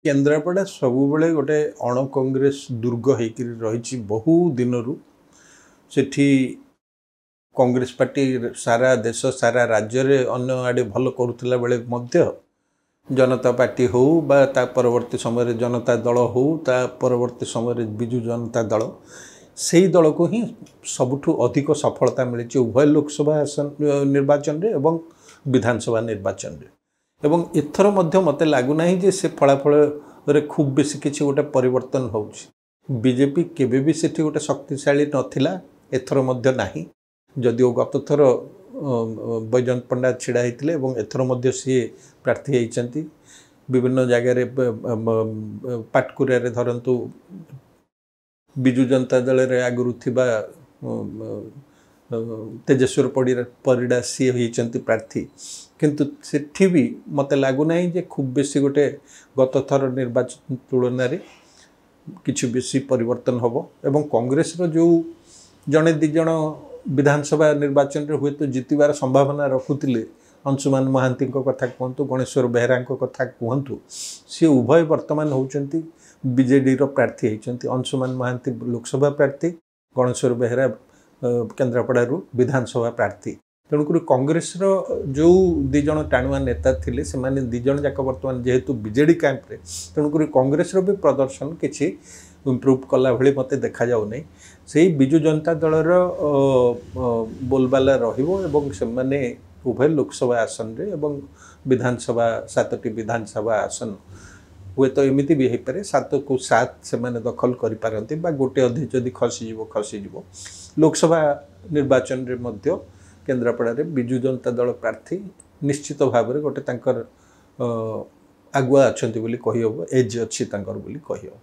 केन्द्रापड़ा सबुबले गोटे अण कांग्रेस दुर्ग होकर रही बहु दिन सेठी कांग्रेस पार्टी सारा देश सारा राज्य रे अन्य आड़े भल करुला बेले मध्य जनता पार्टी हो बा ता परवर्ती समय जनता दल हो ता परवर्ती समय बिजु जनता दल से दल को ही सबुठु अधिक सफलता मिली उभय लोकसभा आसन निर्वाचन रे एवं विधानसभा निर्वाचन रे एवं एथर मध्य मते लागुना जे से फलाफल रे खूब बेसी किसी गोटे परिवर्तन होउछि बीजेपी केबे भी सेठी गोटे शक्तिशाली नथिला एथर मध्य नाही जदिओ गत थर बैजयंत पंडा छिड़ा होते एथर मध्य सी प्रार्थी होती विभिन्न जगार पाटकुरा धरतु बिजु जनता दल रे आगुरु थिबा तेजेश्वर परिड़ा सी होती प्रार्थी किंतु सेठी भी मते लागुना जे खूब बेसी गोटे गत थर निर्वाचन तुलन में किछि बेसी परिवर्तन होबो एवं कांग्रेस रो जो जड़े दिज विधानसभा निर्वाचन रे हुए तो जितबार संभावना रखुतिले अंशुमान महांती कथा कहतु गणेश्वर बेहरा कथा कहतु सी उभय वर्तमान होउचंती बीजेडी रो प्रार्थी होइचंती अंशुमान महांती लोकसभा प्रार्थी गणेश्वर बेहरा केन्द्रापड़ा विधानसभा प्रार्थी तेणुक कांग्रेस रो जो दिज टाणुआ नेता थिले से माने दिज जाक वर्तमान जेहेतु बीजेडी कैंप रे तेणुक कांग्रेस रो भी प्रदर्शन किछि इम्प्रूव कला भली मते देखा जाउ नै से बिजु जनता दल बोलबाला रहिबो एवं से माने उभय लोकसभा आसन रे एवं विधानसभा 7टी विधानसभा आसन हुए तो एमिति भी पारे 7 को 7 से माने दखल करि पारंती बा गोटे अधि जदि खसी जीवो लोकसभा निर्वाचन रे मध्य केन्द्रापड़ा रे बिजु जनता दल प्रार्थी निश्चित भाव में गोटे तांकर आगुआ अछंती बोली कहि हबो एज अछि तांकर बोली कहि हबो।